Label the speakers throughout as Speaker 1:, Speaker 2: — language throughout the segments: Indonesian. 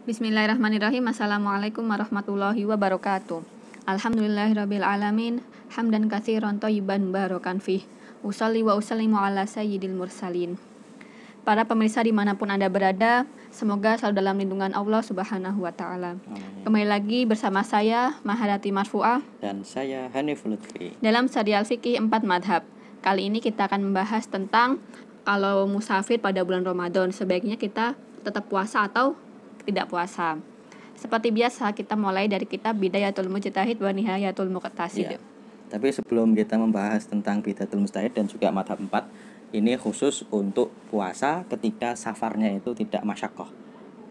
Speaker 1: Bismillahirrahmanirrahim. Assalamualaikum warahmatullahi wabarakatuh. Alhamdulillahirabbil alamin, hamdan katsiran thayyiban barakan fih. Usolli wa usallimu ala sayyidil mursalin. Para pemirsa dimanapun Anda berada, semoga selalu dalam lindungan Allah Subhanahu wa Ta'ala. Kembali lagi bersama saya Maharati Marfu'ah
Speaker 2: dan saya Hanif Lutfi
Speaker 1: dalam serial fikih 4 madhab. Kali ini kita akan membahas tentang kalau musafir pada bulan Ramadan sebaiknya kita tetap puasa atau tidak puasa. Seperti biasa kita mulai dari kitab Bidayatul Mujtahid wa Nihayatul Muqtasid.
Speaker 2: Ya. Tapi sebelum kita membahas tentang Bidayatul Mujtahid dan juga madhab 4, ini khusus untuk puasa ketika safarnya itu tidak masyakoh,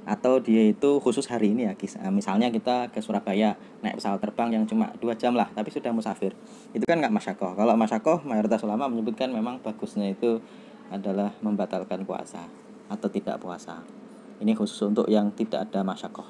Speaker 2: atau dia itu khusus hari ini ya. Misalnya kita ke Surabaya naik pesawat terbang yang cuma 2 jam lah, tapi sudah musafir, itu kan nggak masyakoh. Kalau masyakoh, mayoritas ulama menyebutkan memang bagusnya itu adalah membatalkan puasa atau tidak puasa. Ini khusus untuk yang tidak ada masyakoh.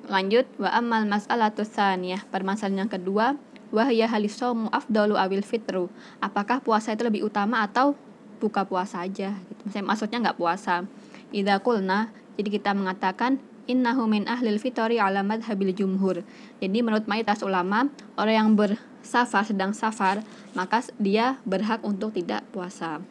Speaker 1: Lanjut, wa ammal mas'alatus tsaniyah, permasalahan yang kedua, wa hiya halisaumu afdalu awil fitru, apakah puasa itu lebih utama atau buka puasa aja gitu. Maksudnya enggak puasa. Idza qulna, jadi kita mengatakan innahu min ahlil fitri ala madhabil jumhur. Jadi menurut mayoritas ulama, orang yang bersafar sedang safar, maka dia berhak untuk tidak puasa.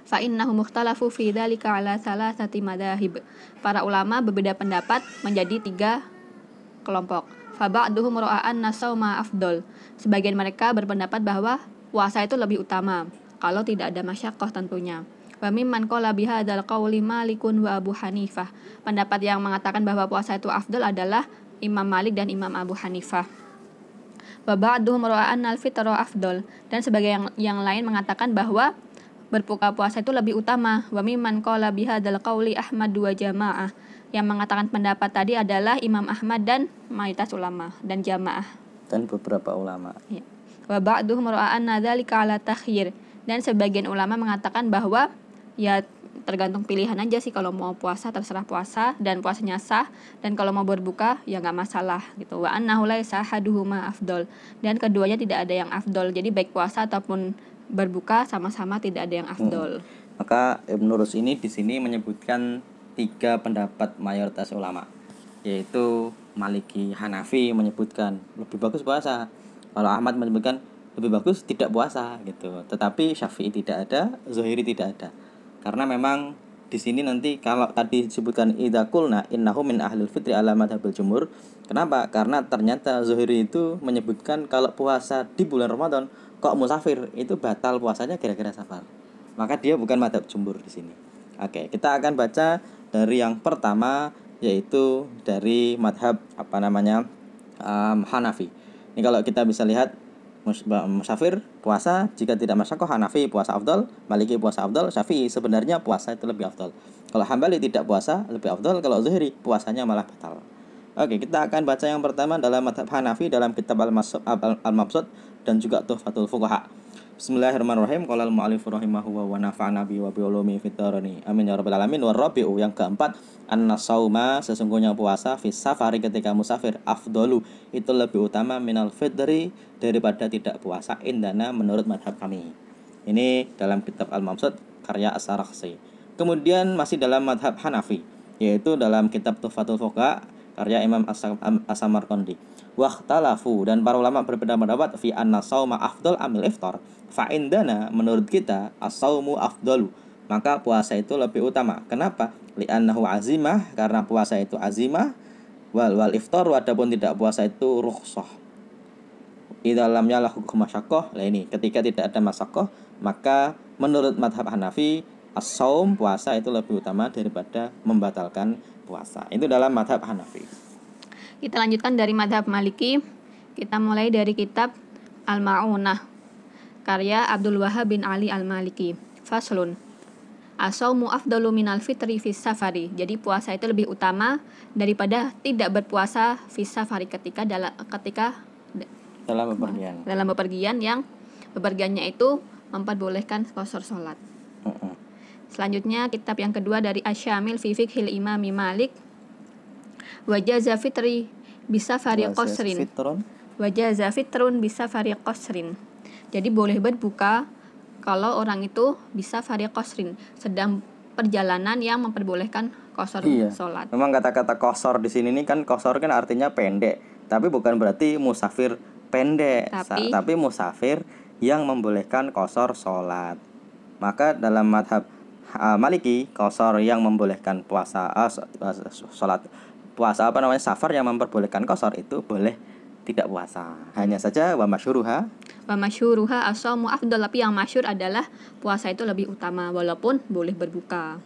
Speaker 1: Fa innahu mukhtalafu fi dzalika ala salasati madzahib. Para ulama berbeda pendapat menjadi 3 kelompok. Fa ba'duhum ra'a anna shauma afdal. Sebagian mereka berpendapat bahwa puasa itu lebih utama kalau tidak ada masyaqqah tentunya. Wa mimman qala bihadzal qauli Malikun wa Abu Hanifah. Pendapat yang mengatakan bahwa puasa itu afdal adalah Imam Malik dan Imam Abu Hanifah. Wa ba'duhum ra'a anna al-fitra afdal, dan sebagian yang lain mengatakan bahwa berbuka puasa itu lebih utama. Wa mimman qala bihadzal qauli Ahmad wa jamaah. Yang mengatakan pendapat tadi adalah Imam Ahmad dan mayoritas ulama dan jamaah
Speaker 2: Dan beberapa ulama.
Speaker 1: Ya. Wa ba'duhum ra'a anna dzalika ala takhyir, dan sebagian ulama mengatakan bahwa ya tergantung pilihan aja sih, kalau mau puasa terserah puasa dan puasanya sah, dan kalau mau berbuka ya nggak masalah gitu. Wa annahu laisa haduhuma afdal, dan keduanya tidak ada yang afdal. Jadi baik puasa ataupun berbuka sama-sama tidak ada yang afdol.
Speaker 2: Maka Ibnu Rus ini di sini menyebutkan 3 pendapat mayoritas ulama, yaitu Maliki, Hanafi menyebutkan lebih bagus puasa. Kalau Ahmad menyebutkan lebih bagus tidak puasa gitu. Tetapi Syafi'i tidak ada, Zuhairi tidak ada. Karena memang di sini nanti kalau tadi disebutkan idza qulna innahu min ahlil fitri ala madhabil jumhur. Kenapa? Karena ternyata Zuhairi itu menyebutkan kalau puasa di bulan Ramadan kok musafir itu batal puasanya gara-gara safar. Maka dia bukan madhab jumhur di sini. Oke, kita akan baca dari yang pertama, yaitu dari madhab Hanafi. Ini kalau kita bisa lihat, musafir puasa jika tidak masyaqqah, Hanafi puasa afdal, Maliki puasa afdal, Syafi'i sebenarnya puasa itu lebih afdal. Kalau Hambali tidak puasa lebih afdal, kalau Zuhri puasanya malah batal. Oke, kita akan baca yang pertama dalam madhab Hanafi dalam kitab Al-Mabsut dan juga Tuhfatul Fuqaha. Bismillahirrahmanirrahim. Qala al-mu'allif rahimahu wa nafa'ana bi wa bi ulumi fid dharani. Amin ya rabbal alamin. Wa rabi'u, yang keempat, anna shauma, sesungguhnya puasa fi safari, ketika musafir, afdalu, itu lebih utama minal fitri, daripada tidak puasa, indana, menurut madhab kami. Ini dalam kitab Al-Mabsut karya As-Sarakhsi. Kemudian masih dalam madhab Hanafi, yaitu dalam kitab Tuhfatul Fuqaha karya Imam As-Samarqandi. Wakhtalafu, dan para ulama berbeda pendapat fi anna shauma afdal amil iftar. Fa indana, menurut kita, as-shaumu afdalu, maka puasa itu lebih utama. Kenapa? Li'annahu azimah, karena puasa itu azimah. Wal iftar, adapun tidak puasa itu rukhsah. Idza lam yalah hukum masyaqqah. Lah ini ketika tidak ada masyaqqah, maka menurut madhab Hanafi as-shaum, puasa itu lebih utama daripada membatalkan puasa. Itu dalam madhab Hanafi.
Speaker 1: Kita lanjutkan dari madhab Maliki. Kita mulai dari kitab Al-Ma'unah karya Abdul Wahhab bin Ali Al-Maliki. Faslun, as-shaumu afdalu minal fitri fis safari. Jadi puasa itu lebih utama daripada tidak berpuasa fis safari, ketika dalam bepergian yang bepergiannya itu memperbolehkan qasar salat. Selanjutnya kitab yang kedua dari Asy-Syamil fi Fiqhil Imami Malik. Wajaza fitri bisa vari qasrin. Wajaza fitrun bisa vari qasrin. Jadi boleh berbuka kalau orang itu bisa vari qasrin, sedang perjalanan yang memperbolehkan qasar
Speaker 2: Iya.
Speaker 1: sholat.
Speaker 2: Memang kata-kata qasar di sini nih kan qasar kan artinya pendek, tapi bukan berarti musafir pendek, tapi musafir yang membolehkan qasar sholat. Maka dalam madhab Maliki, qasar yang membolehkan puasa sholat puasa safar yang memperbolehkan qasar itu boleh tidak puasa. Hanya saja wa masyhuruha
Speaker 1: as-shaumu afdal, tapi yang masyhur adalah puasa itu lebih utama walaupun boleh berbuka.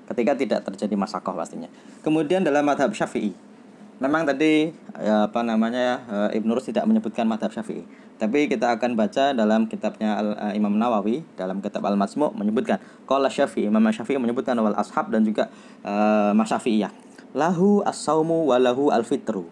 Speaker 2: Ketika tidak terjadi masyakoh pastinya. Kemudian dalam madhab Syafi'i, memang tadi Ibnu Rus tidak menyebutkan madhab Syafi'i, tapi kita akan baca dalam kitabnya Imam Nawawi dalam kitab Al-Majmu' menyebutkan qala Syafi'i, Imam Syafi'i menyebutkan wal ashab dan juga Mas Syafi'iyah lahu as-saumu wa lahu al-fitru.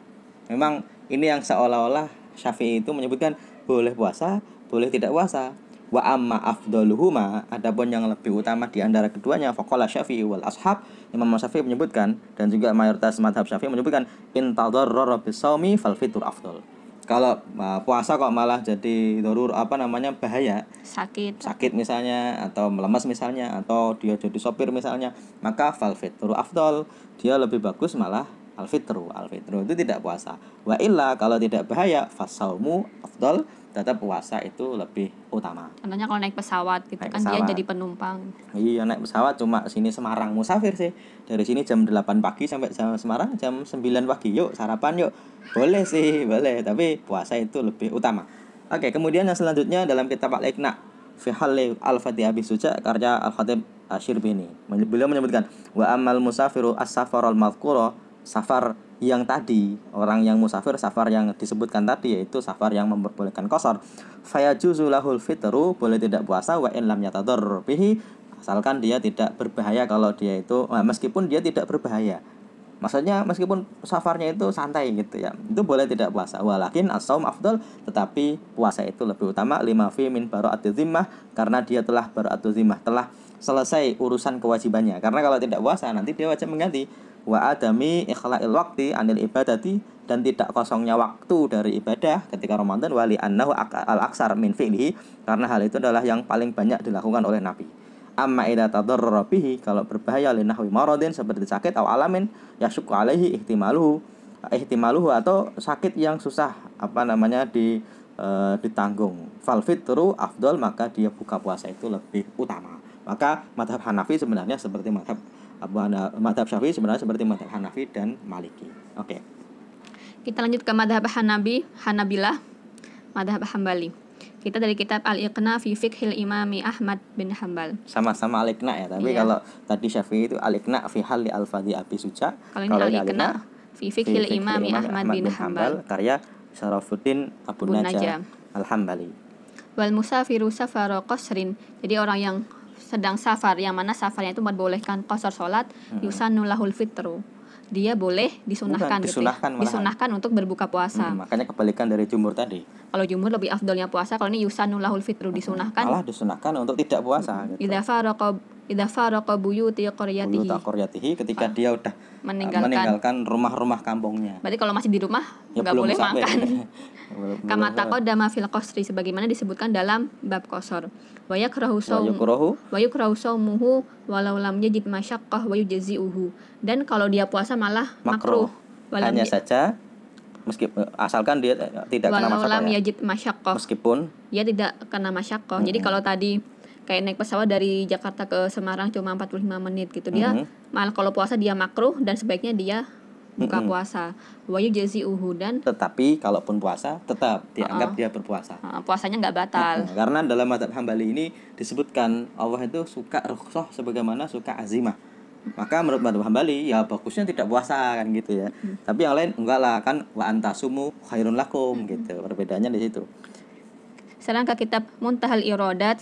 Speaker 2: Memang ini yang seolah-olah Syafi'i itu menyebutkan boleh puasa, boleh tidak puasa. Wa amma afdaluhuma, adapun yang lebih utama di antara keduanya, faqala Syafi'i wal ashab, Imam Syafi'i menyebutkan dan juga mayoritas madhab Syafi'i menyebutkan intadarrara bisaumi fal fitr afdal. Kalau puasa kok malah jadi bahaya, sakit misalnya, atau melemas misalnya, atau dia jadi sopir misalnya, maka fal fitru afdal, dia lebih bagus malah al fitru itu tidak puasa. Wa illa, kalau tidak bahaya, fasaumu afdal, tetap puasa itu lebih utama.
Speaker 1: Contohnya kalau naik pesawat gitu, dia jadi penumpang.
Speaker 2: Iya, naik pesawat cuma sini Semarang musafir sih. Dari sini jam 8 pagi sampai Semarang jam 9 pagi. Yuk sarapan yuk. Boleh sih, boleh, tapi puasa itu lebih utama. Oke, kemudian yang selanjutnya dalam kitab Al-Iqna fi halli al-Fatih Abi Suja karya Al-Khatib Asy-Syirbini. Beliau menyebutkan wa amal musafiru as-safar al-madhkura, safar yang tadi, orang yang musafir safar yang disebutkan tadi, yaitu safar yang memperbolehkan qasar, fayajuzu lahul fitru, boleh tidak puasa, wa in lam yatadarrar bihi, asalkan dia tidak berbahaya. Kalau dia itu meskipun dia tidak berbahaya, maksudnya meskipun safarnya itu santai gitu ya, itu boleh tidak puasa. Walakin as-shaum afdal, tetapi puasa itu lebih utama, lima fi min bara'atiz zimmah, karena dia telah bara'atuz zimmah, telah selesai urusan kewajibannya. Karena kalau tidak puasa nanti dia wajib mengganti. Wa adami ikhla'il waqti anil ibadati, dan tidak kosongnya waktu dari ibadah ketika Ramadan, wali annahu al-aksar min fi'lihi, karena hal itu adalah yang paling banyak dilakukan oleh Nabi. Amma idza tadarrara bihi, kalau berbahaya li nahwi maradin, seperti sakit atau alamin yasyukku alaihi ihtimaluhu, atau sakit yang susah ditanggung, fal fitru afdal, maka dia buka puasa itu lebih utama. Maka madhab Hanafi sebenarnya seperti madhab Syafi'i, sebenarnya seperti madhab Hanafi dan Maliki. Oke.
Speaker 1: Kita lanjut ke madhab Hanabilah, madhab Hambali. Kita dari kitab Al-Iqna fi Fiqhil Imami Ahmad bin Hanbal.
Speaker 2: Sama-sama Al-Iqna ya, tapi kalau tadi Syafi'i itu Al-Iqna fi halli al-Fadhi Abi Suja.
Speaker 1: Kalau ini Al-Iqna fi Fiqhil Imami Ahmad bin Hanbal,
Speaker 2: karya Syarafuddin Abu Najah Al-Hambali.
Speaker 1: Wal musafiru safara qasrin, jadi orang yang sedang safar, yang mana safarnya itu membolehkan qasar sholat, yusannu lahul fitru, dia boleh disunahkan untuk berbuka puasa.
Speaker 2: Makanya kebalikan dari jumhur tadi.
Speaker 1: Kalau jumhur lebih afdolnya puasa, kalau ini yusannu lahul fitru, disunahkan.
Speaker 2: Malah disunahkan untuk tidak puasa.
Speaker 1: Idza faraqa buyuti qaryatihi,
Speaker 2: ketika dia udah meninggalkan rumah-rumah kampungnya.
Speaker 1: Berarti kalau masih di rumah enggak boleh makan. Kama taqaddama fil qasri, sebagaimana disebutkan dalam bab qasar. Wa yakrahu shaumuhu walau lam yajid masyaqqah wa yujzi'uhu. Dan kalau dia puasa malah makruh.
Speaker 2: Hanya saja asalkan dia tidak kena masyaqqah. Walau lam
Speaker 1: yajid masyaqqah,
Speaker 2: meskipun
Speaker 1: dia tidak kena masyaqqah. Jadi kalau tadi kayak naik pesawat dari Jakarta ke Semarang cuma 45 menit gitu, dia malah kalau puasa dia makruh dan sebaiknya dia buka puasa. Wa yujzi'uhu, dan
Speaker 2: tetapi kalaupun puasa tetap dianggap dia berpuasa.
Speaker 1: Puasanya enggak batal.
Speaker 2: Karena dalam mazhab Hambali ini disebutkan Allah itu suka rukhsah sebagaimana suka azimah. Maka menurut mazhab Hambali ya bagusnya tidak puasa kan gitu ya. Tapi yang lain enggak lah, kan wa antasumu khairun lakum gitu. Perbedaannya di situ.
Speaker 1: Sekarang ke kitab Muntahal Iradat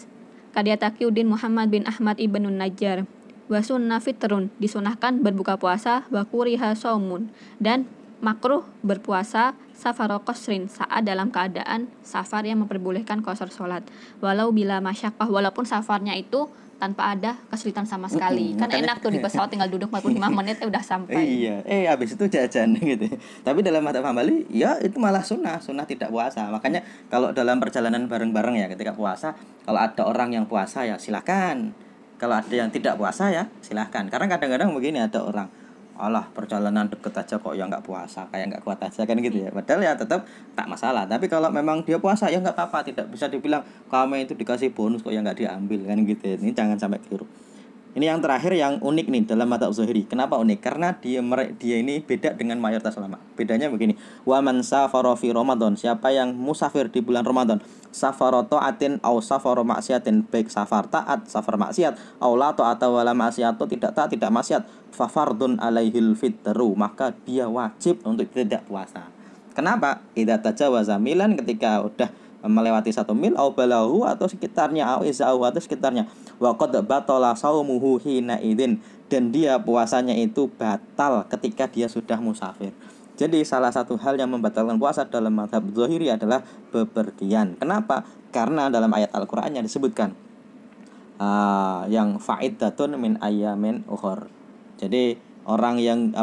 Speaker 1: karya Taqiyuddin Muhammad bin Ahmad ibnun Najjar. Wa sunna fitrun, disunahkan berbuka puasa, wa kuriha saumun, dan makruh berpuasa safaro qasrin, saat dalam keadaan safar yang memperbolehkan qasar sholat, walau bila masyaqqah, walaupun safarnya itu tanpa ada kesulitan sama sekali. Kan enak tuh di pesawat tinggal duduk 45 menit udah sampai.
Speaker 2: Iya, habis itu jajan gitu. Tapi dalam mazhab Hambali ya itu malah sunnah tidak puasa. Makanya kalau dalam perjalanan bareng-bareng ya ketika puasa, kalau ada orang yang puasa ya silakan. Kalau ada yang tidak puasa ya silahkan. Karena kadang-kadang begini, ada orang, alah perjalanan deket aja kok ya nggak puasa, kayak nggak kuat aja kan gitu ya. Padahal ya tetap tak masalah. Tapi kalau memang dia puasa ya nggak apa-apa, tidak bisa dibilang kamu itu dikasih bonus kok ya nggak diambil kan gitu ya. Ini jangan sampai keliru. Ini yang terakhir yang unik nih dalam madzhab Zuhri. Kenapa unik? Karena dia ini beda dengan mayoritas ulama. Bedanya begini. Wa man safara fi Ramadan, siapa yang musafir di bulan Ramadan, safara ta'atin au safara maksiatin, baik safar taat, safar maksiat, au la ta'ata wala maksiat, tidak taat, tidak maksiat, fa fardun alaihil fitru, maka dia wajib untuk tidak puasa. Kenapa? Idza tajawaza milan, ketika udah melewati 1 mil au balahu atau sekitarnya, au izau atau sekitarnya, wa qad batala saumuhu hina idzin, dan dia puasanya itu batal ketika dia sudah musafir. Jadi salah satu hal yang membatalkan puasa dalam mazhab Zuhri adalah bepergian. Kenapa? Karena dalam ayat Al-Qur'an yang disebutkan yang fa'iddatun min ayyamin ukhur. Jadi orang yang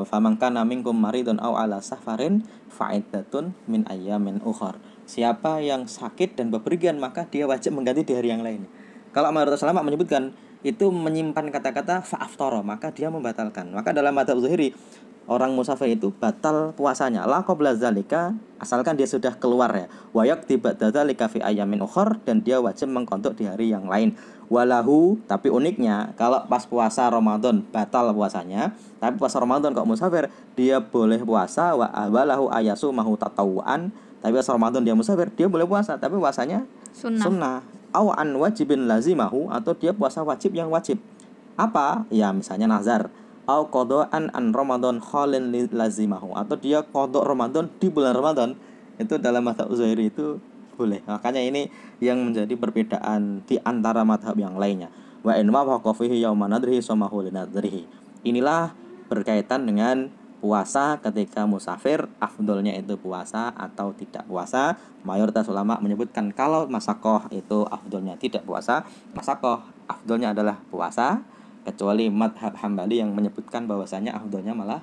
Speaker 2: famangkana minkum maridun au ala safarin fa'iddatun min ayyamin ukhur. Siapa yang sakit dan bepergian maka dia wajib mengganti di hari yang lain. Kalau mayoritas ulama menyebutkan itu menyimpan kata-kata fa'aftara, maka dia membatalkan. Maka dalam madzhab Zuhri, orang musafir itu batal puasanya la qabla zalika, asalkan dia sudah keluar ya. Wa yakti ba'da zalika fi ayyamin ukhur, dan dia wajib mengkontok di hari yang lain. Walahu, tapi uniknya kalau pas puasa Ramadan batal puasanya, tapi puasa Ramadan kok musafir dia boleh puasa. Wa walahu ayasu mahu tatawuan, tapi pas Ramadan dia musafir dia boleh puasa, tapi puasanya sunnah. Au an wajibin lazimahu, atau dia puasa wajib yang wajib. Apa? Ya misalnya nazar. Au qada'an an Ramadan khalin lazimahu, atau dia qada' Ramadan di bulan Ramadan. Itu dalam mazhab Zuhri itu boleh. Makanya ini yang menjadi perbedaan di antara mazhab yang lainnya. Wa in wafaqa fihi yauma nadrihi samahu linadrihi. Inilah berkaitan dengan puasa ketika musafir, afdolnya itu puasa atau tidak puasa. Mayoritas ulama menyebutkan kalau masakoh itu afdolnya tidak puasa, masakoh afdolnya adalah puasa, kecuali madhab Hambali yang menyebutkan bahwasanya afdolnya malah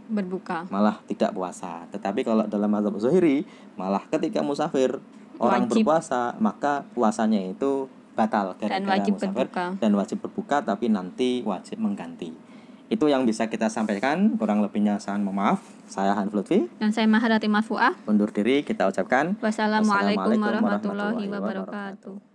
Speaker 1: berbuka,
Speaker 2: malah tidak puasa. Tetapi kalau dalam mazhab Zuhri, malah ketika musafir orang
Speaker 1: wajib
Speaker 2: berpuasa, maka puasanya itu batal
Speaker 1: dan wajib
Speaker 2: musafir
Speaker 1: berbuka.
Speaker 2: dan wajib berbuka, tapi nanti wajib mengganti. Itu yang bisa kita sampaikan, kurang lebihnya saya mohon maaf. Saya Hanif Lutfi
Speaker 1: Dan saya Maharati Marfu'ah.
Speaker 2: undur diri, kita ucapkan
Speaker 1: Wassalamualaikum warahmatullahi wabarakatuh.